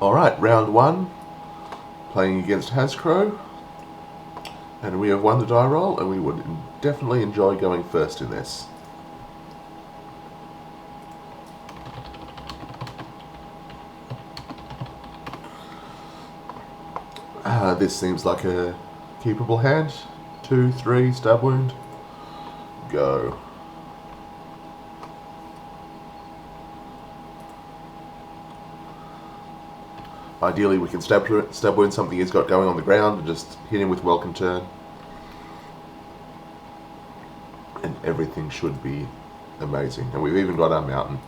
Alright, round one, playing against Hascrow, and we have won the die roll, and we would definitely enjoy going first in this. This seems like a keepable hand. 2, 3, stab wound. Go. Ideally we can stab wound something he's got going on the ground and just hit him with welcome turn. And everything should be amazing. And we've even got our mountain.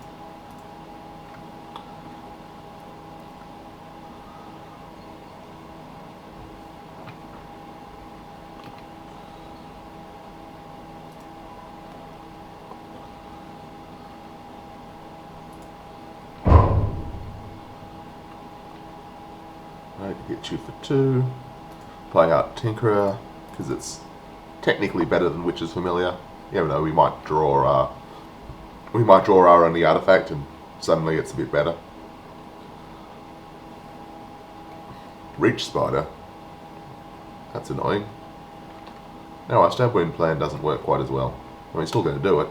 Right, hit you for 2. Play out Tinkerer, because it's technically better than Witch's Familiar. Even though we might draw our only artifact and suddenly it's a bit better. Reach Spider. That's annoying. Now our stab wound plan doesn't work quite as well. We're still going to do it.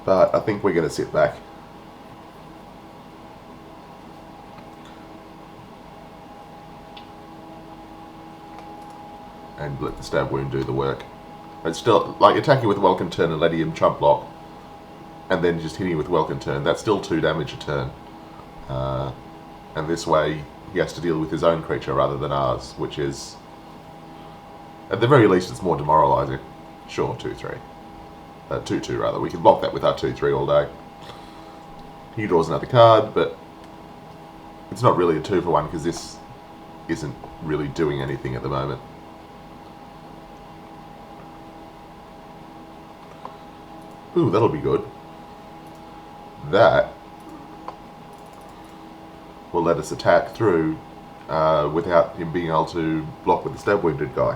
But I think we're going to sit back. And let the stab wound do the work. It's still, like, attacking with welcome turn and letting him chump block, and then just hitting with welcome turn, that's still 2 damage a turn. And this way, he has to deal with his own creature rather than ours, which is, at the very least, it's more demoralizing. Sure, 2-3. 2-2 rather. We can block that with our 2-3 all day. He draws another card, but it's not really a 2-for-1 because this isn't really doing anything at the moment. Ooh, that'll be good. That will let us attack through without him being able to block with the stab wounded guy.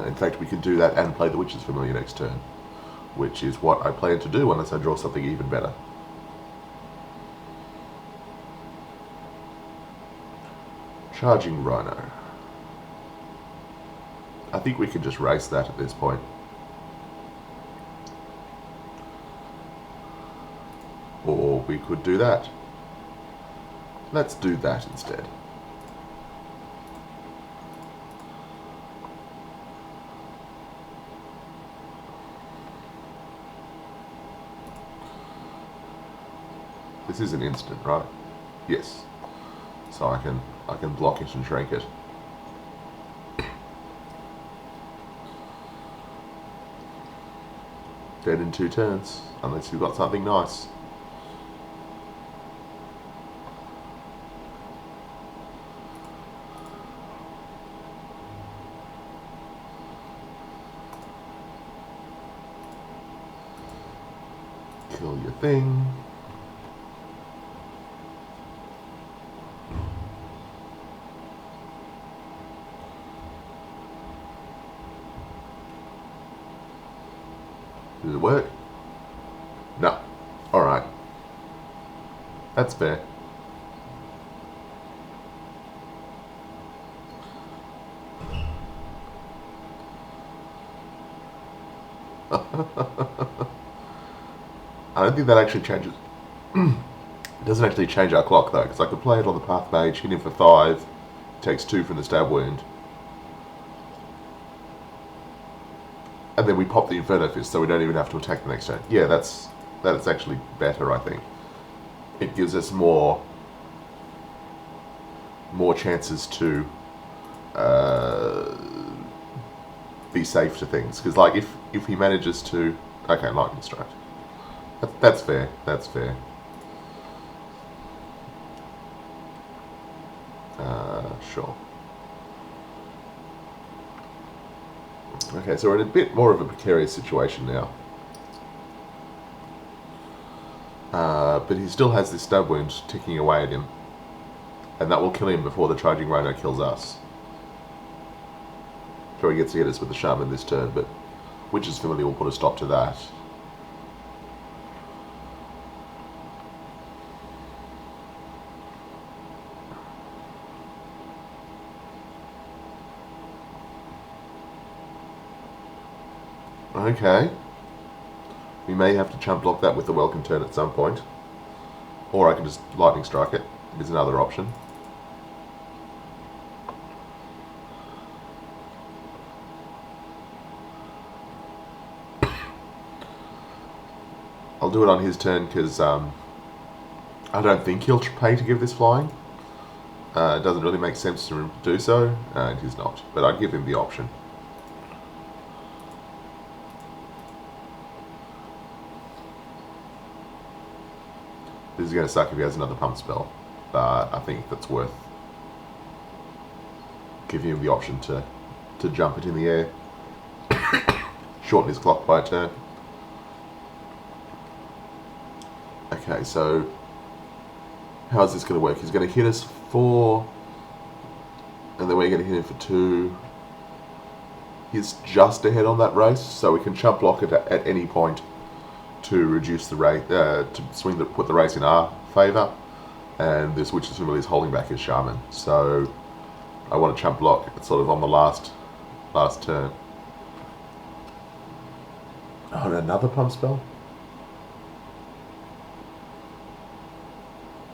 In fact, we could do that and play the Witch's Familiar next turn, which is what I plan to do unless I draw something even better. Charging Rhino. I think we can just race that at this point. Or we could do that. Let's do that instead. This is an instant, right? Yes. So I can block it and shrink it. Dead in 2 turns, unless you've got something nice. Kill your thing. Does it work? No. Alright. That's fair. I don't think that actually changes. It doesn't actually change our clock though, because I could play it on the path page, hit him for 5, takes 2 from the stab wound. And then we pop the Inferno Fist, so we don't even have to attack the next turn. Yeah, that's actually better, I think. It gives us more chances to be safe to things. Because, like, if he manages to... Okay, Lightning Strike. That's fair. That's fair. Sure. Okay, so we're in a bit more of a precarious situation now. But he still has this stab wound ticking away at him. And that will kill him before the charging rhino kills us. Sure, he gets to hit us with the shaman this turn, but Witch's Familiar will put a stop to that. Okay. We may have to chump block that with the Welcome Turn at some point. Or I can just Lightning Strike it. Is another option. I'll do it on his turn because I don't think he'll pay to give this flying. It doesn't really make sense to him to do so, and he's not. But I'd give him the option. This is going to suck if he has another pump spell, but I think that's worth giving him the option to jump it in the air, shorten his clock by a turn. Okay, so how is this going to work? He's going to hit us 4, and then we're going to hit him for 2. He's just ahead on that race, so we can chump block it at any point to reduce the rate, to put the race in our favour, and this Witch's Familiar is holding back his shaman. So I want to chump block sort of on the last turn. Oh, and another pump spell?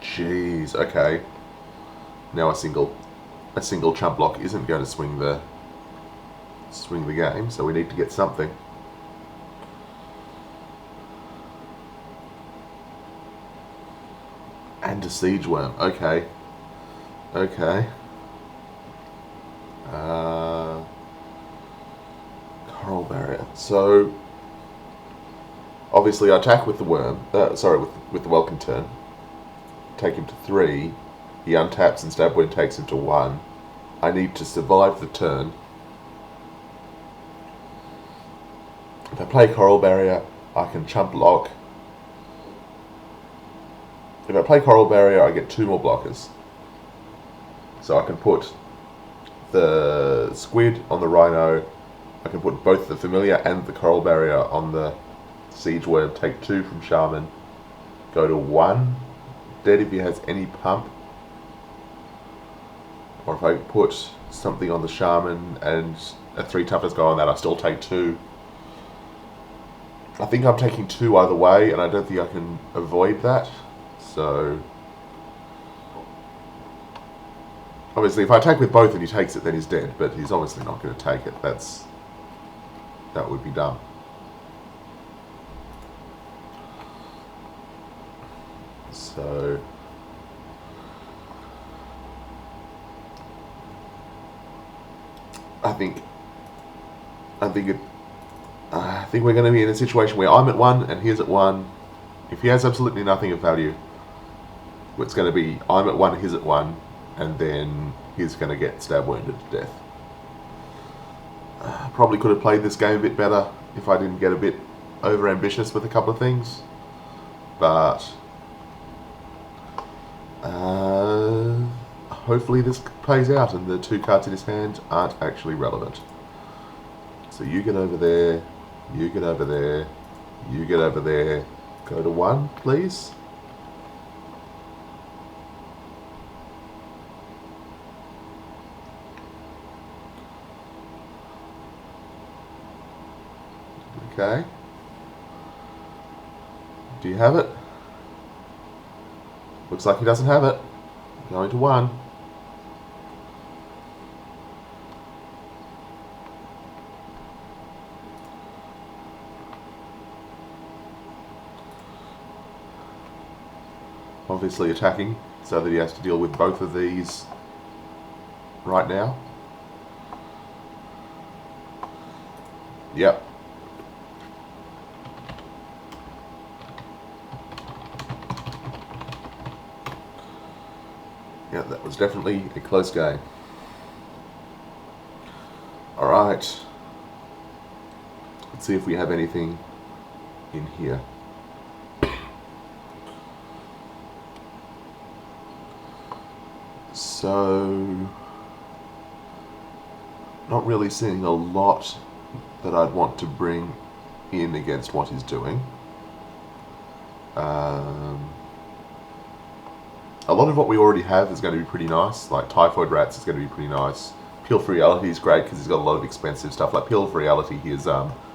Jeez, okay. Now a single chump block isn't going to swing the game, so we need to get something. And a Siege Worm, okay. Okay. Coral Barrier. So obviously I attack with the worm, with the Welcome Turn. Take him to 3. He untaps and Stab Wound takes him to 1. I need to survive the turn. If I play Coral Barrier, I can chump block. If I play Coral Barrier, I get 2 more blockers. So I can put the Squid on the Rhino. I can put both the Familiar and the Coral Barrier on the Siege Worm. Take 2 from Shaman. Go to 1. Dead if he has any pump. Or if I put something on the Shaman and a 3 toughness go on that, I still take 2. I think I'm taking 2 either way, and I don't think I can avoid that. So obviously if I attack with both and he takes it, then he's dead, but he's obviously not going to take it. That would be dumb. So I think we're going to be in a situation where I'm at 1 and he's at 1. If he has absolutely nothing of value, it's going to be I'm at 1, he's at 1, and then he's going to get stab wounded to death. Probably could have played this game a bit better if I didn't get a bit over ambitious with a couple of things, but hopefully this plays out and the 2 cards in his hand aren't actually relevant. So you get over there, you get over there, you get over there. Go to 1, please. Okay. Do you have it? Looks like he doesn't have it. Going to 1. Obviously attacking, so that he has to deal with both of these right now. Yep. Yeah, that was definitely a close game. Alright. Let's see if we have anything in here. So, not really seeing a lot that I'd want to bring in against what he's doing. A lot of what we already have is going to be pretty nice, like Typhoid Rats is going to be pretty nice. Peel for Reality is great because he's got a lot of expensive stuff. Like Peel for Reality, his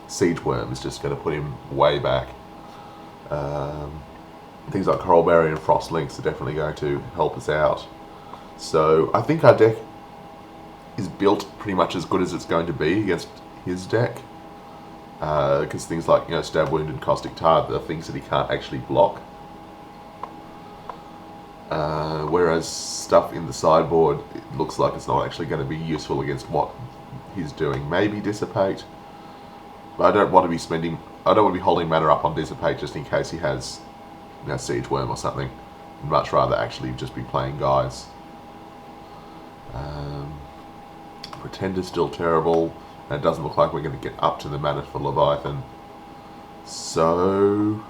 Siege Worm is just going to put him way back. Things like Coral Barrier and Frost Links are definitely going to help us out. So I think our deck is built pretty much as good as it's going to be against his deck. Because things like, you know, Stab Wound and Caustic Tar are things that he can't actually block. Whereas stuff in the sideboard, it looks like it's not actually going to be useful against what he's doing. Maybe Dissipate, but I don't want to be spending. I don't want to be holding mana up on Dissipate just in case he has, you know, Siege Worm or something. I'd much rather actually just be playing guys. Pretender's still terrible, and it doesn't look like we're going to get up to the mana for Leviathan. So,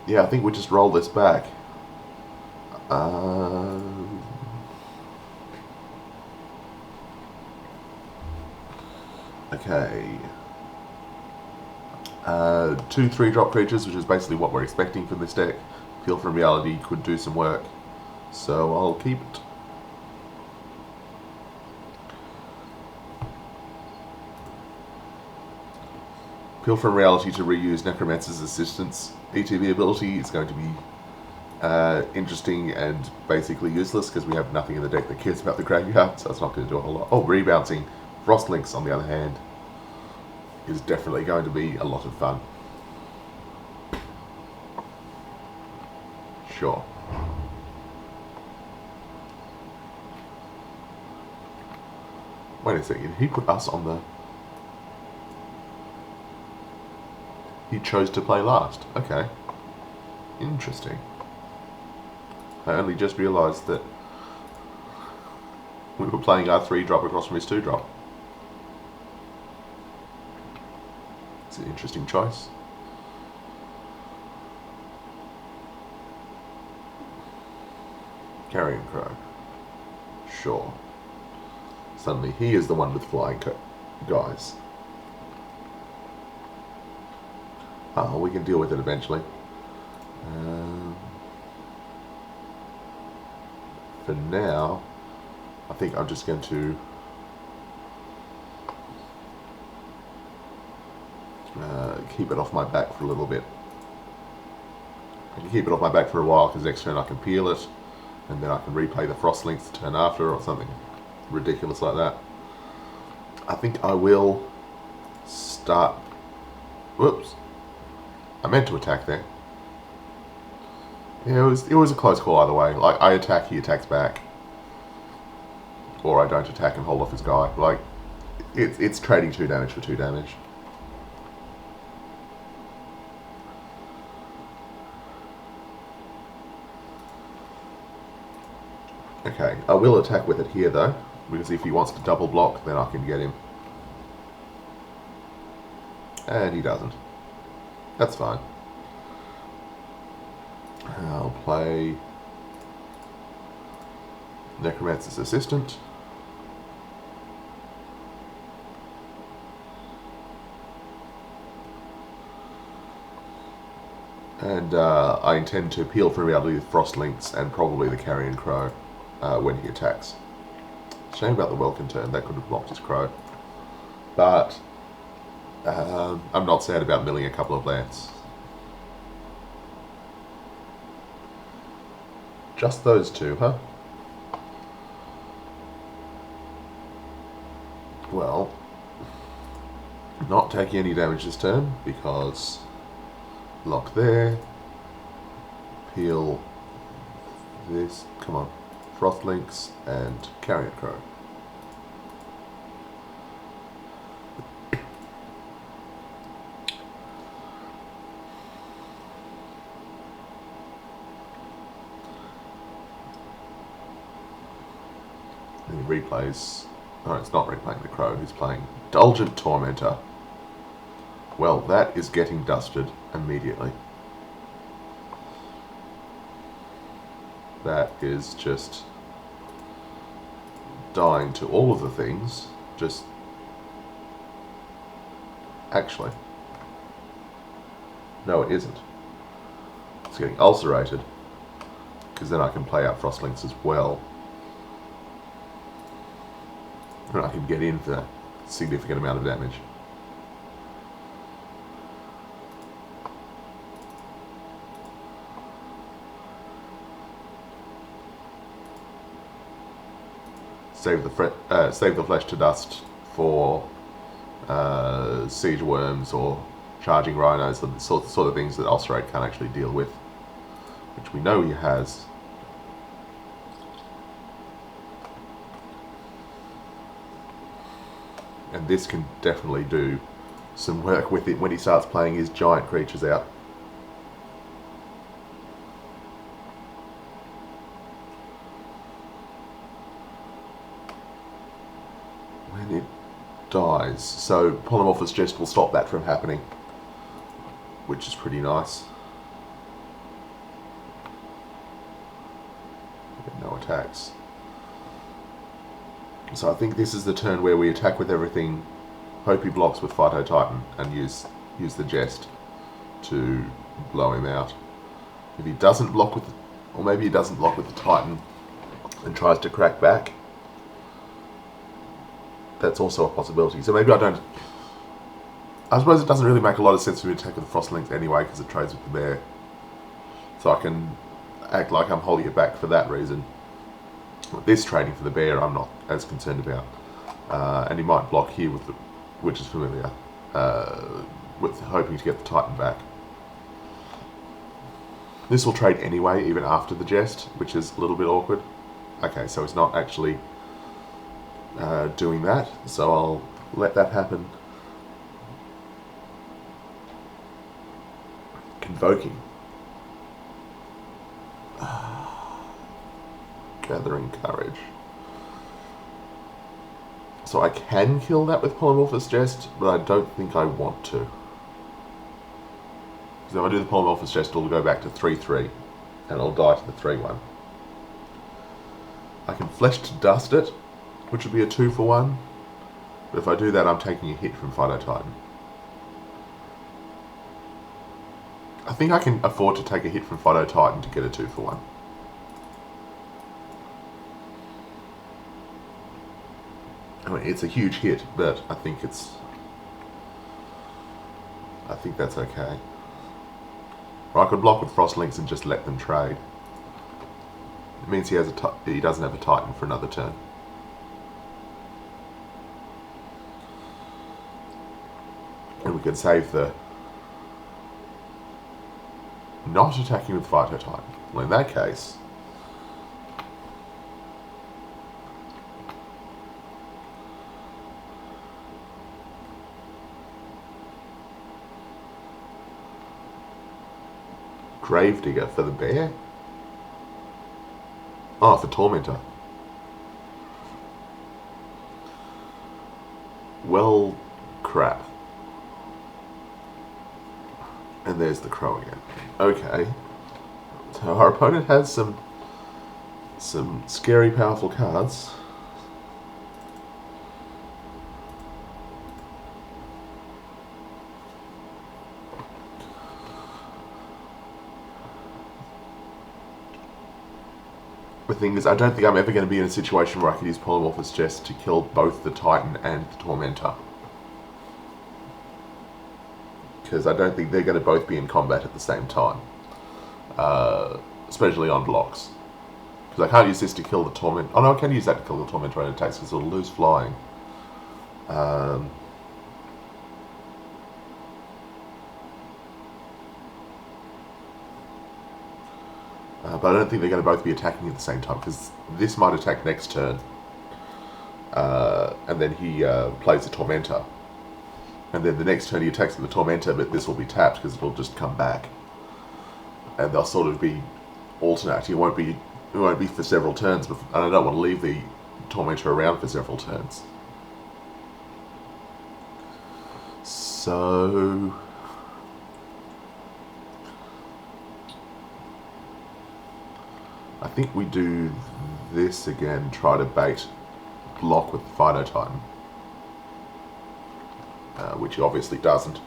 yeah, I think we just roll this back. Okay. 2 3-drop creatures, which is basically what we're expecting from this deck. Peel from Reality could do some work, so I'll keep it. Peel from Reality to reuse Necromancer's Assistance ETB ability is going to be interesting and basically useless because we have nothing in the deck that cares about the graveyard, so it's not going to do a whole lot. Oh, Rebouncing Frost Links, on the other hand, is definitely going to be a lot of fun. Sure. Wait a second, he put us on the... He chose to play last. Okay. Interesting. I only just realised that we were playing our 3-drop across from his 2-drop. It's an interesting choice. Carrion Crow. Sure. Suddenly he is the one with flying guys. Oh, we can deal with it eventually. For now, I think I'm just going to keep it off my back for a little bit. I can keep it off my back for a while because next turn I can peel it, and then I can replay the Frost Links the turn after or something ridiculous like that. I think I will start... Whoops. I meant to attack there. Yeah, it was a close call either way. Like, I attack, he attacks back. Or I don't attack and hold off his guy. Like, it's trading 2 damage for 2 damage. Okay, I will attack with it here though, because if he wants to double block, then I can get him. And he doesn't. That's fine. I'll play Necromancer's Assistant. And I intend to peel for Reality with Frost Links and probably the Carrion Crow when he attacks. Shame about the Welkin turn, that could have blocked his Crow. But I'm not sad about milling a couple of lands. Just those two, huh? Well, not taking any damage this turn because lock there, peel this, come on, Frost Links and Carrion Crow. And he replays, no, it's not replaying the Crow, he's playing Indulgent Tormentor. Well, that is getting dusted immediately. that is just dying to all of the things. Just actually, no, it isn't. It's getting ulcerated, because then I can play out Frostlinks as well, and I can get in for a significant amount of damage. Save the flesh to dust for siege worms or charging rhinos, the sort of things that Ulcerate can't actually deal with, which we know he has. And this can definitely do some work with it when he starts playing his giant creatures out. When it dies, so Polymorphous Jest will stop that from happening, which is pretty nice. No attacks. So I think this is the turn where we attack with everything, hope he blocks with Phyto Titan, and use the Jest to blow him out. If he doesn't block with, or maybe he doesn't block with the Titan and tries to crack back, that's also a possibility. So maybe I suppose it doesn't really make a lot of sense for me to attack with the Frostlinks anyway, because it trades with the bear. So I can act like I'm holding it back for that reason. This trading for the bear I'm not as concerned about. And he might block here with which is familiar, with hoping to get the Titan back. This will trade anyway, even after the Jest, which is a little bit awkward. Okay, so he's not actually doing that, so I'll let that happen. Convoking. Gathering Courage. So I can kill that with Polymorphous Jest, but I don't think I want to. Because if I do the Polymorphous Jest, it'll go back to 3-3, and it'll die to the 3-1. I can Flesh to Dust it, which would be a 2-for-1. But if I do that, I'm taking a hit from Phyto Titan. I think I can afford to take a hit from Phyto Titan to get a 2-for-1. I mean, it's a huge hit, but I think that's okay. Or I could block with Frostlinks and just let them trade. It means he doesn't have a Titan for another turn. And we can save the not attacking with Phyto Titan. Well, in that case, Gravedigger for the bear? Oh, for Tormentor. Well, crap. And there's the crow again. Okay. So our opponent has some scary, powerful cards. The thing is, I don't think I'm ever going to be in a situation where I can use Polymorphous Jest to kill both the Titan and the Tormentor. Because I don't think they're going to both be in combat at the same time. Especially on blocks. Because I can't use this to kill the Tormentor. Oh no, I can use that to kill the Tormentor when it attacks, because it'll lose flying. But I don't think they're going to both be attacking at the same time, because this might attack next turn. And then he plays the Tormentor. And then the next turn he attacks with the Tormentor, but this will be tapped because it'll just come back. And they'll sort of be alternate. It won't be for several turns, and I don't want to leave the Tormentor around for several turns. So I think we do this again, try to bait block with the Fido Titan, which he obviously doesn't.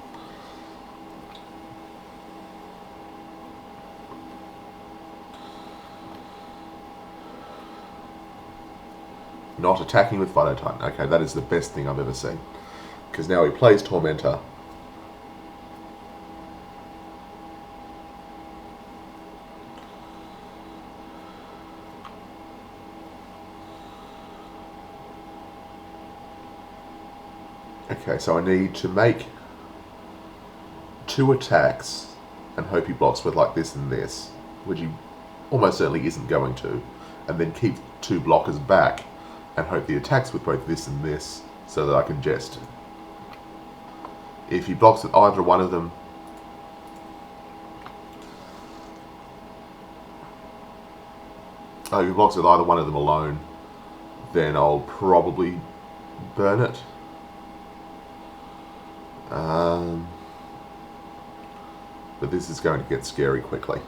Not attacking with Fido Titan. Okay, that is the best thing I've ever seen. Because now he plays Tormentor. Okay, so I need to make 2 attacks and hope he blocks with like this and this, which he almost certainly isn't going to, and then keep 2 blockers back and hope the attacks with both this and this so that I can jest. If he blocks with either one of them, if he blocks with either one of them alone, then I'll probably burn it. But this is going to get scary quickly.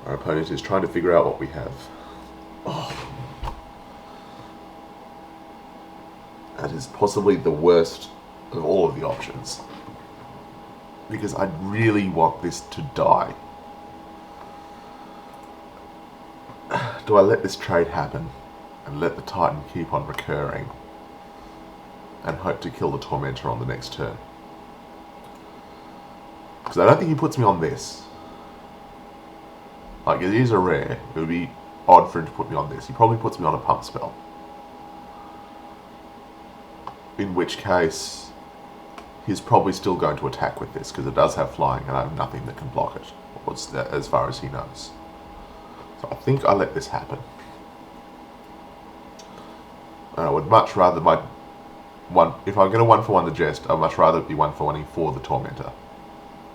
Our opponent is trying to figure out what we have. Oh. That is possibly the worst of all of the options. Because I really want this to die. Do I let this trade happen and let the Titan keep on recurring and hope to kill the Tormentor on the next turn? Because I don't think he puts me on this. Like, it is a rare. It would be odd for him to put me on this. He probably puts me on a pump spell. In which case, he's probably still going to attack with this, because it does have flying and I have nothing that can block it, as far as he knows. So I think I let this happen. And I would much rather if I'm going to 1-for-1 the Jest, I'd much rather it be 1-for-1 for the Tormentor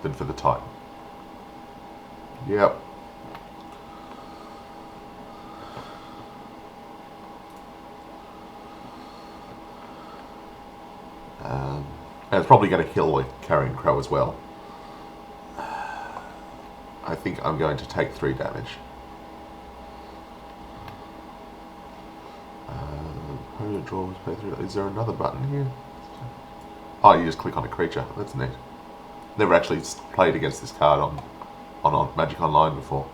than for the Titan. Yep. And it's probably going to kill a Carrion Crow as well. I think I'm going to take 3 damage. Opponent draws, pay 3. Is there another button here? Oh, you just click on a creature. That's neat. Never actually played against this card on Magic Online before.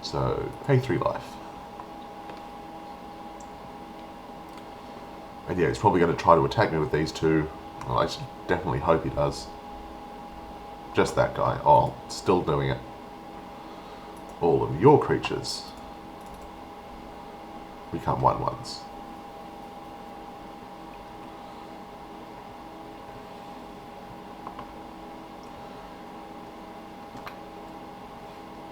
So, pay 3 life. And yeah, he's probably going to try to attack me with these 2. Well, I should definitely hope he does. Just that guy. Oh, still doing it. All of your creatures become 1/1s.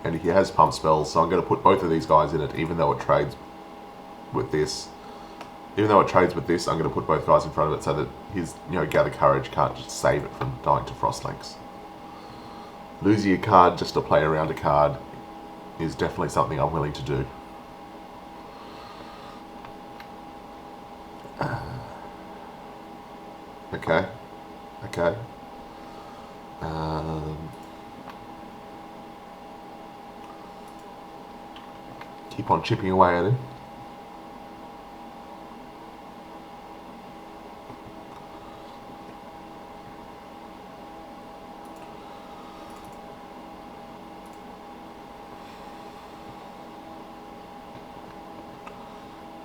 And he has pump spells, so I'm going to put both of these guys in it, even though it trades with this. Even though it trades with this, I'm going to put both guys in front of it so that his, Gather Courage can't just save it from dying to Frostlinks. Losing a card just to play around a card is definitely something I'm willing to do. Okay. Keep on chipping away at him.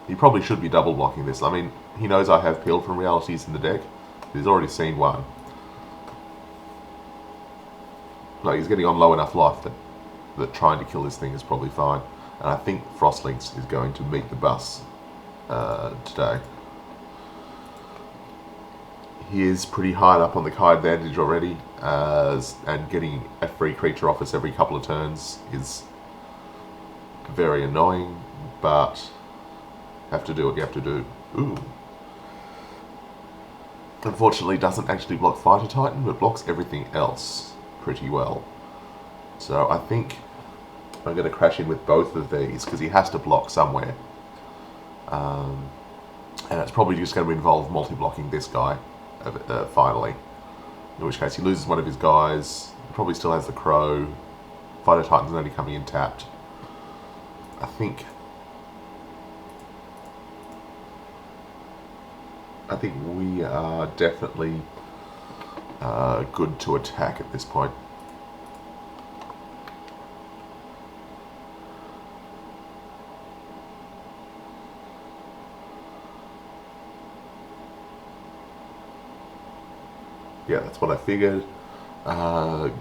He probably should be double blocking this. I mean, he knows I have Peeled from Realities in the deck. He's already seen one. Like, he's getting on low enough life that trying to kill this thing is probably fine. And I think Frostlinks is going to meet the bus today. He is pretty high up on the card advantage already, and getting a free creature off us every couple of turns is very annoying, but have to do what you have to do. Ooh. Unfortunately, doesn't actually block Fighter Titan, but blocks everything else pretty well. So I think I'm going to crash in with both of these, because he has to block somewhere. And it's probably just going to involve multi-blocking this guy, finally. in which case he loses one of his guys. He probably still has the Crow. Fighter Titan's only coming in tapped. I think we are definitely good to attack at this point. Yeah, that's what I figured.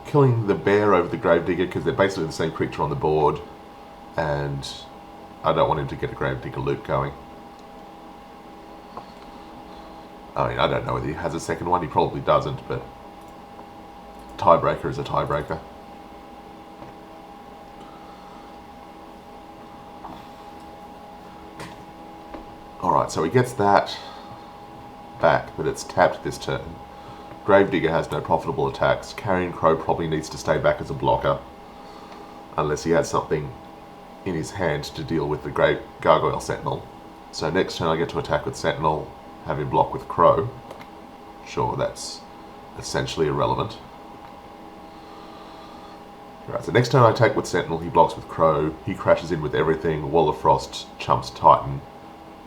Killing the bear over the Gravedigger because they're basically the same creature on the board, and I don't want him to get a Gravedigger loop going. I mean, I don't know whether he has a second one. He probably doesn't, but tiebreaker is a tiebreaker. Alright, so he gets that back, but it's tapped this turn. Gravedigger has no profitable attacks. Carrion Crow probably needs to stay back as a blocker, unless he has something in his hand to deal with the Gargoyle Sentinel. So next turn I get to attack with Sentinel, have him block with Crow. Sure, that's essentially irrelevant. Alright, so next turn I attack with Sentinel, he blocks with Crow, he crashes in with everything, Wall of Frost chumps Titan.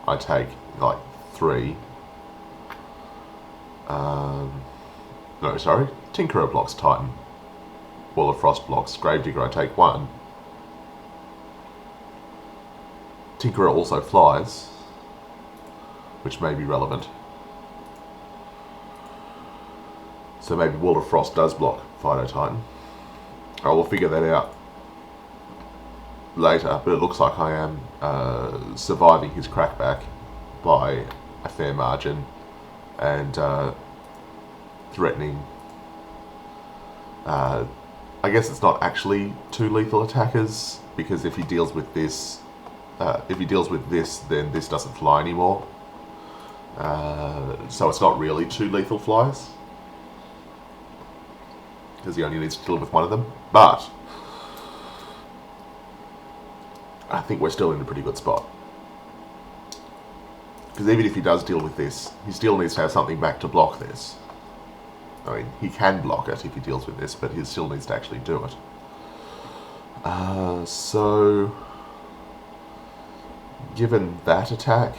I take like 3. No, sorry. Tinkerer blocks Titan. Wall of Frost blocks Gravedigger, I take 1. Tinkerer also flies, which may be relevant. So maybe Wall of Frost does block Fido Titan. I will figure that out later, but it looks like I am surviving his crackback by a fair margin, and threatening. I guess it's not actually 2 lethal attackers, because if he deals with this, then this doesn't fly anymore. So it's not really 2 lethal flies, because he only needs to deal with one of them. But I think we're still in a pretty good spot, because even if he does deal with this, he still needs to have something back to block this. I mean, he can block it if he deals with this, but he still needs to actually do it. So, given that attack,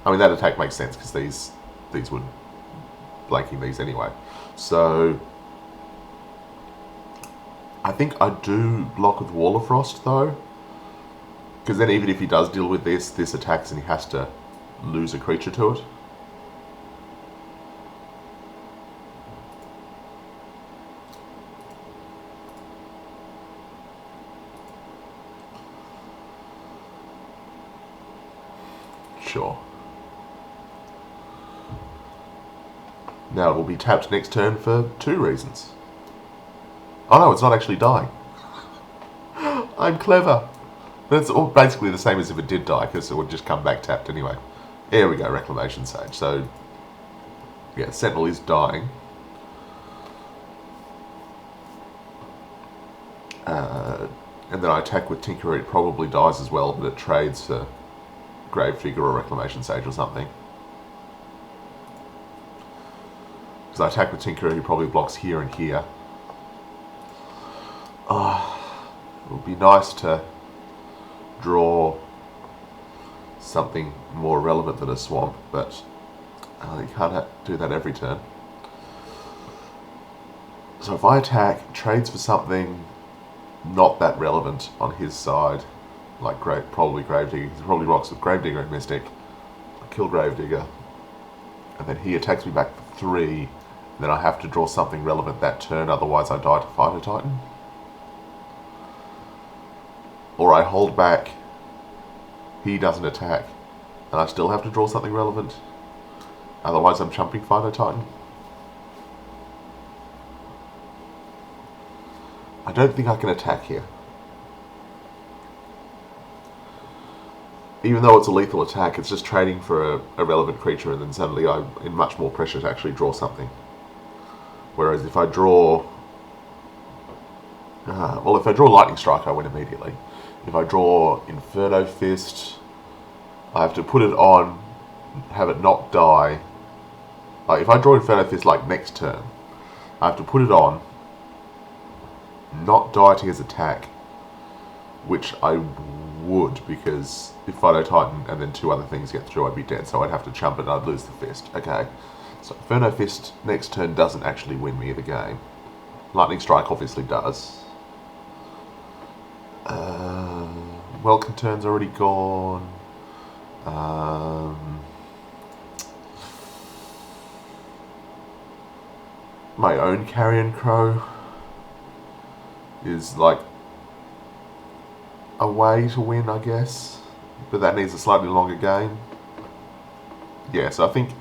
I mean, that attack makes sense because these would blanking these anyway. So, I think I do block with Wall of Frost though, because then even if he does deal with this attacks and he has to lose a creature to it. Sure. Now it will be tapped next turn for 2 reasons. Oh no, it's not actually dying. I'm clever. But it's all basically the same as if it did die, because it would just come back tapped anyway. There we go, Reclamation Sage. So, yeah, Sentinel is dying. And then I attack with Tinkerer, it probably dies as well, but it trades for Gravedigger or Reclamation Sage or something. Because I attack with Tinkerer, he probably blocks here and here. It would be nice to draw something more relevant than a swamp, but you can't do that every turn. So if I attack, trades for something not that relevant on his side, like probably Gravedigger, he probably rocks with Gravedigger and Mystic, I kill Gravedigger, and then he attacks me back for 3, and then I have to draw something relevant that turn, otherwise I die to Fighter Titan. Or I hold back, he doesn't attack, and I still have to draw something relevant, otherwise I'm chumping Fighter Titan. I don't think I can attack here. Even though it's a lethal attack, it's just trading for a relevant creature, and then suddenly I'm in much more pressure to actually draw something. Whereas if I draw... well, if I draw Lightning Strike, I win immediately. If I draw Inferno Fist, I have to put it on, have it not die, Like, if I draw Inferno Fist, like, next turn, I have to put it on, not die to his attack, which I would, because if Phyto Titan and then 2 other things get through, I'd be dead, so I'd have to chump it and I'd lose the fist. Okay, so Inferno Fist next turn doesn't actually win me the game. Lightning Strike obviously does. Welcome Turn's already gone. My own Carrion Crow is like a way to win, I guess, but that needs a slightly longer game. Yeah, so I think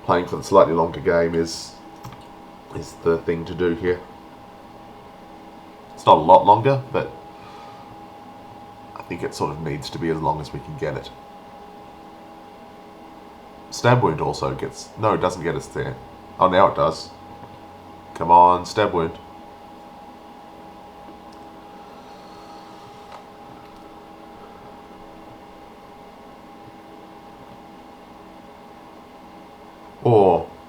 playing for the slightly longer game is the thing to do here. It's not a lot longer, but I think it sort of needs to be as long as we can get it. Stab Wound also gets... No, it doesn't get us there. Oh, now it does. Come on, Stab Wound.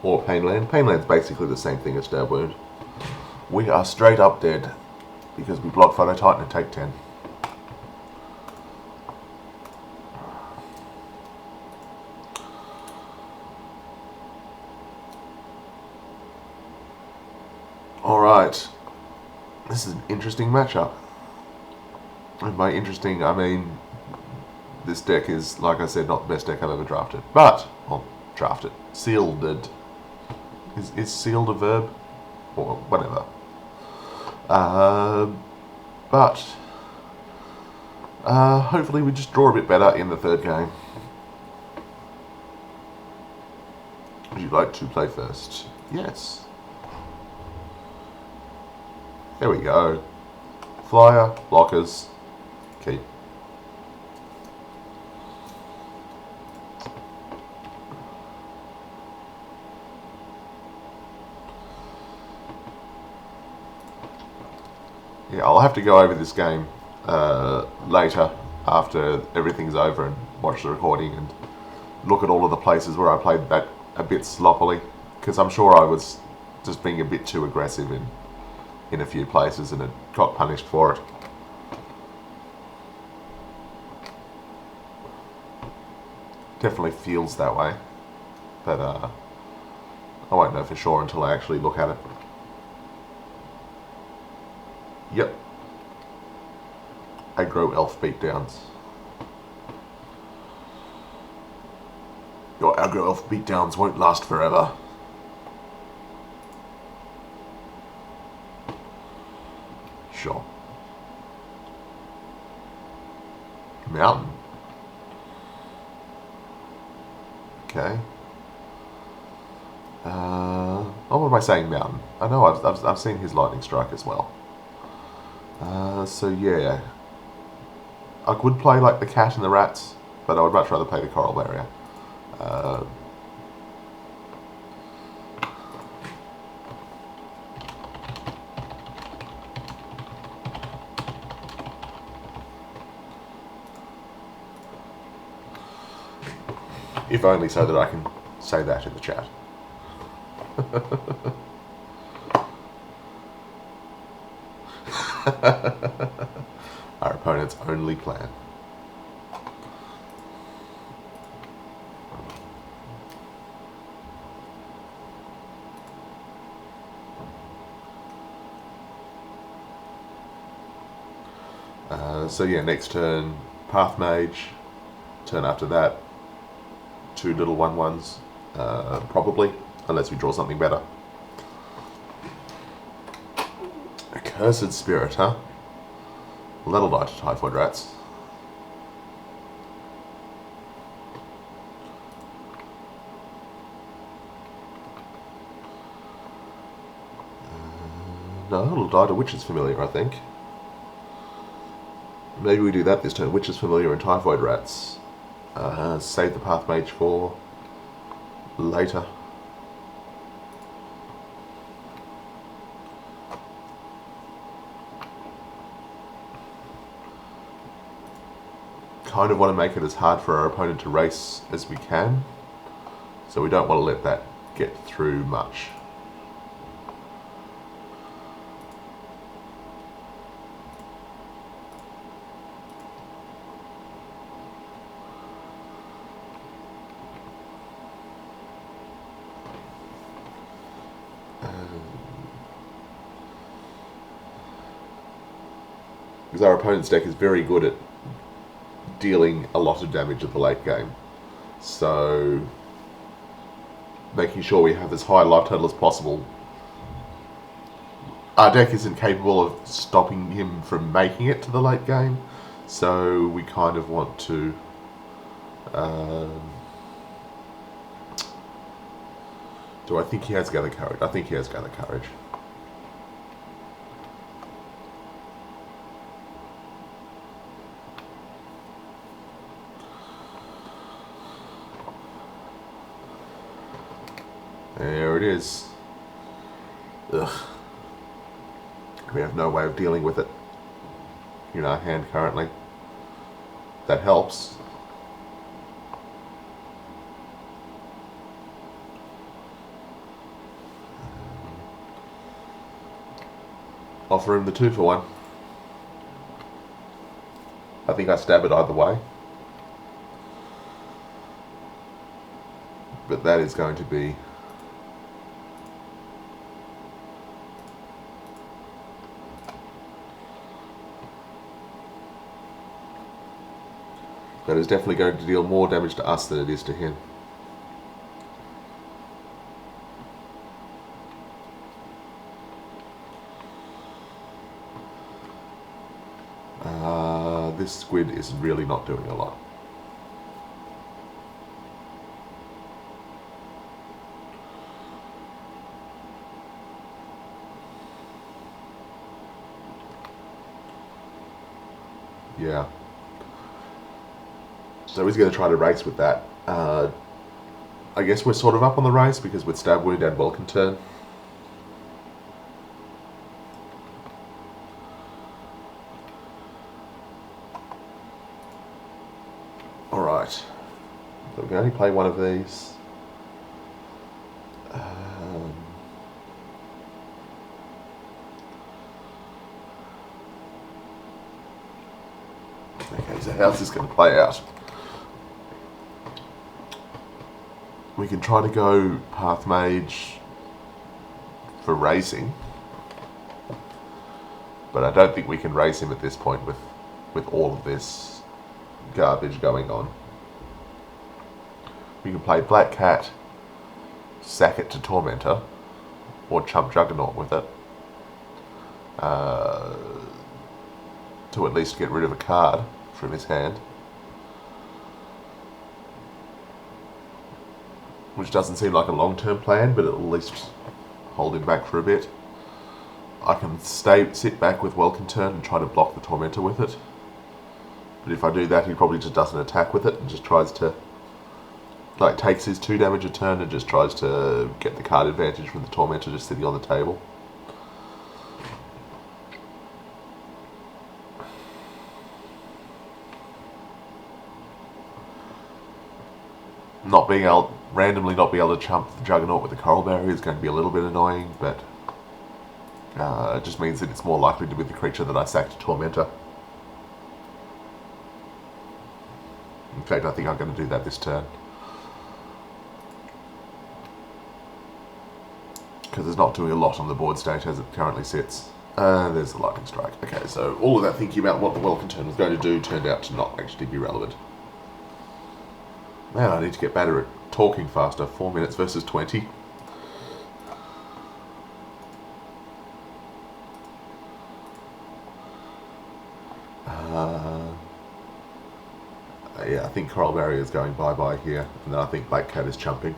Or Painland. Painland's basically the same thing as Stab Wound. We are straight up dead because we block Phyto Titan and take 10. Alright. This is an interesting matchup. And by interesting, I mean this deck is, like I said, not the best deck I've ever drafted. But, well, drafted. Sealed. Is sealed a verb? Or whatever. But hopefully we just draw a bit better in the third game. Would you like to play first? Yes. There we go. Flyer, blockers, keep. Yeah, I'll have to go over this game later after everything's over and watch the recording and look at all of the places where I played that a bit sloppily, because I'm sure I was just being a bit too aggressive in a few places and it got punished for it. Definitely feels that way, but I won't know for sure until I actually look at it. Yep. Aggro elf beatdowns. Your aggro elf beatdowns won't last forever. Sure. Mountain. Okay. Oh, what am I saying, Mountain? I know I've seen his lightning strike as well. So yeah, I could play like the cat and the rats, but I would much rather play the coral barrier. If only so that I can say that in the chat. Our opponent's only plan. So yeah, next turn, Path Mage. Turn after that, 2 little 1/1s, probably, unless we draw something better. Accursed Spirit, huh? Well, that'll die to Typhoid Rats. No, it'll die to Witch's Familiar, I think. Maybe we do that this turn. Witch's Familiar and Typhoid Rats. Save the Path Mage for later. Kind of want to make it as hard for our opponent to race as we can. So we don't want to let that get through much. Because our opponent's deck is very good at dealing a lot of damage at the late game. So making sure we have as high life total as possible. Our deck isn't capable of stopping him from making it to the late game, so we kind of want to do I think he has Gather Courage? I think he has Gather Courage. There it is. Ugh. We have no way of dealing with it in our hand currently. That helps. Offer him the 2-for-1. I think I stab it either way. But that is going to be... that is definitely going to deal more damage to us than it is to him. This squid is really not doing a lot. Yeah. So he's going to try to race with that. I guess we're sort of up on the race because with Stab Wound and Welcome Turn. Alright. So we can only play one of these. Okay, so how's this going to play out? We can try to go Path Mage for racing, but I don't think we can race him at this point with all of this garbage going on. We can play Black Cat, sack it to Tormentor, or chump Juggernaut with it, to at least get rid of a card from his hand. Which doesn't seem like a long-term plan, but it'll at least hold him back for a bit. I can sit back with Welcome Turn and try to block the Tormentor with it. But if I do that, he probably just doesn't attack with it and just tries to... like, takes his 2 damage a turn and just tries to get the card advantage from the Tormentor just sitting on the table. Randomly not being able to chump the Juggernaut with the Coral Barrier is going to be a little bit annoying, but it just means that it's more likely to be the creature that I sack to Tormentor. In fact, I think I'm going to do that this turn. Because it's not doing a lot on the board state as it currently sits. There's the Lightning Strike. Okay, so all of that thinking about what the Welcome Turn was going to do turned out to not actually be relevant. Man, I need to get better at talking faster. 4 minutes versus 20. Yeah, I think Coral Barrier is going bye-bye here, and then I think Black Cat is chumping.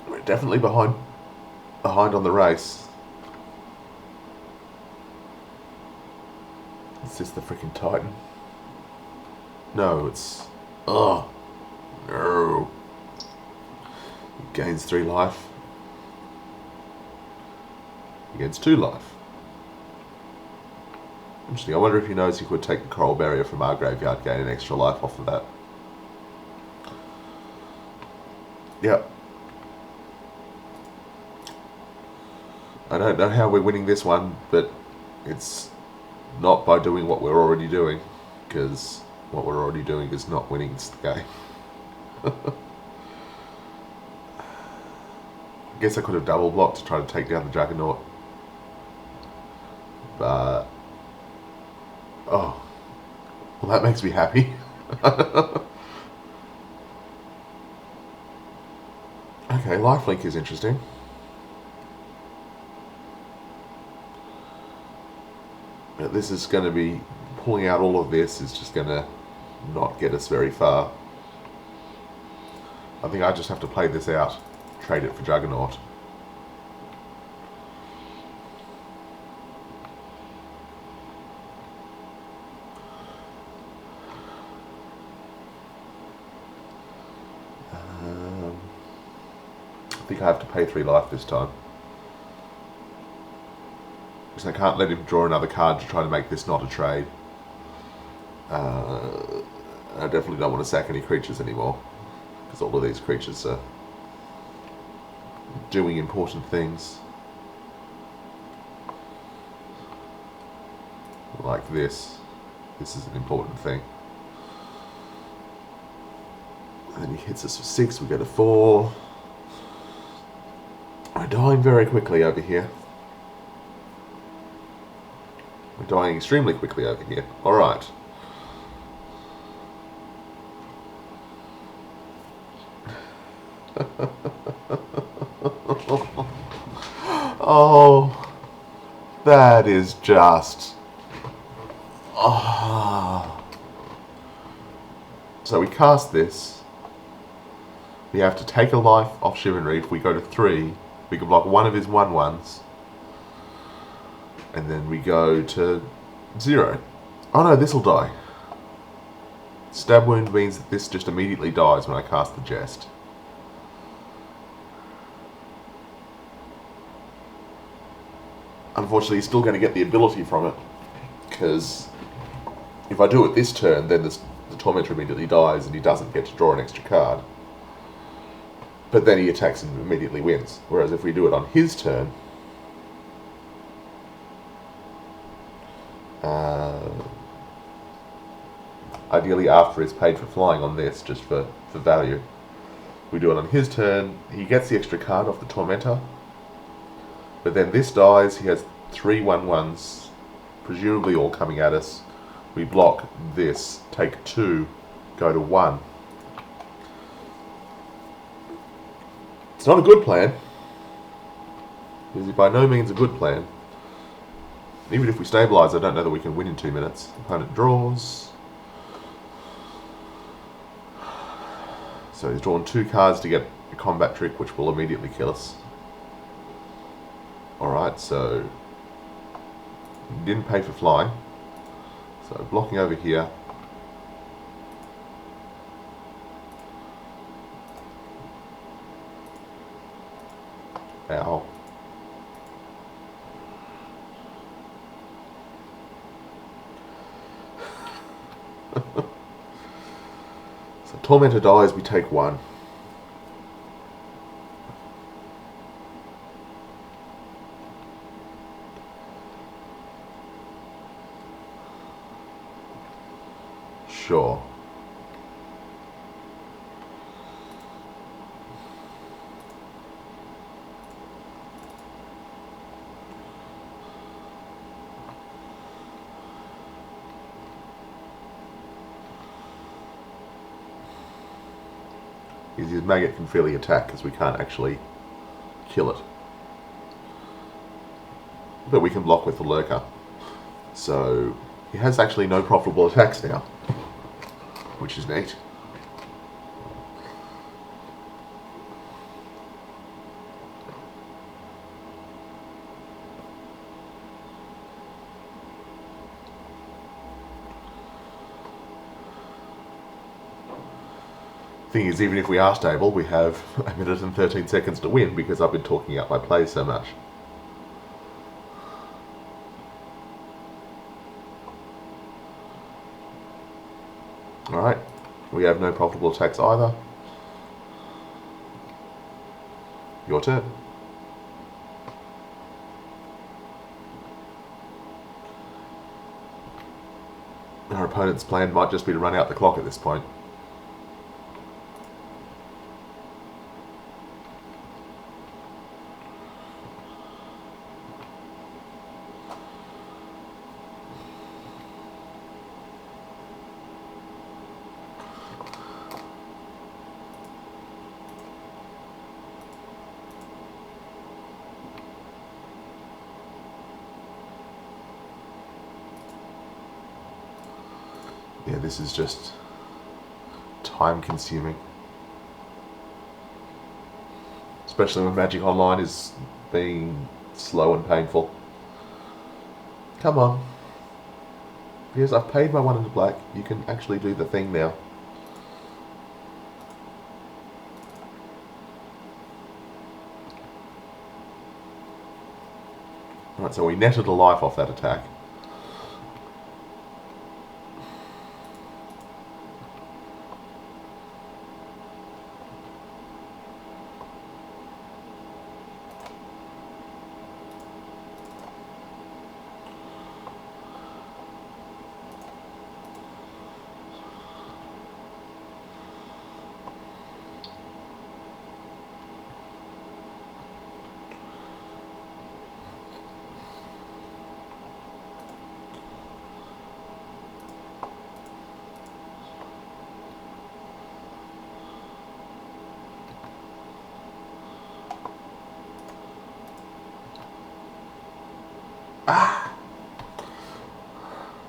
We're definitely behind on the race. Is this the freaking Titan? No, it's... oh, no. He gains 3 life. He gains 2 life. Interesting. I wonder if he knows he could take the Coral Barrier from our graveyard, gain an extra life off of that. Yep. I don't know how we're winning this one, but it's not by doing what we're already doing, because what we're already doing is not winning the game. I guess I could have double blocked to try to take down the Juggernaut. But... oh. Well, that makes me happy. Okay, lifelink is interesting. But this is going to be... pulling out all of this is just going to not get us very far. I think I just have to play this out. Trade it for Juggernaut. I think I have to pay 3 life this time. Because I can't let him draw another card to try to make this not a trade. I definitely don't want to sack any creatures anymore. Because all of these creatures are doing important things. Like this. This is an important thing. And then he hits us for 6, we go to 4. We're dying very quickly over here. We're dying extremely quickly over here. Alright. Oh, that is just... oh. So we cast this. We have to take a life off Chivalry. If we go to 3, we can block one of his 1/1s. And then we go to 0. Oh no, this will die. Stab wound means that this just immediately dies when I cast the Jest. Unfortunately, he's still going to get the ability from it. Because if I do it this turn, then the Tormentor immediately dies and he doesn't get to draw an extra card. But then he attacks and immediately wins. Whereas if we do it on his turn... ideally after he's paid for flying on this, just for value. We do it on his turn, he gets the extra card off the Tormentor. But then this dies, he has 3 1/1s, presumably all coming at us. We block this, take 2, go to 1. It's not a good plan. It's by no means a good plan. Even if we stabilise, I don't know that we can win in 2 minutes. Opponent draws. So he's drawn 2 cards to get a combat trick, which will immediately kill us. Alright, so... didn't pay for flying. So blocking over here. Ow. So Tormentor dies, we take 1. Sure. His maggot can freely attack because we can't actually kill it. But we can block with the lurker. So he has actually no profitable attacks now, which is neat. Thing is, even if we are stable, we have 1 minute and 13 seconds to win because I've been talking out my plays so much. Alright, we have no profitable attacks either. Your turn. Our opponent's plan might just be to run out the clock at this point. Yeah, this is just time consuming. Especially when Magic Online is being slow and painful. Come on. Because I've paid my 1 into black, you can actually do the thing now. Alright, so we netted a life off that attack.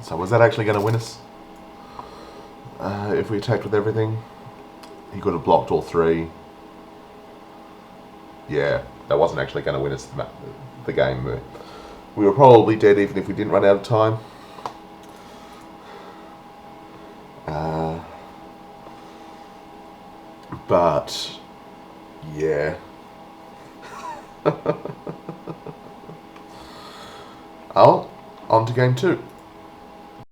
So was that actually going to win us? If we attacked with everything? He could have blocked all 3. Yeah, that wasn't actually going to win us the game. We were probably dead even if we didn't run out of time. But, yeah. Oh, on to game 2.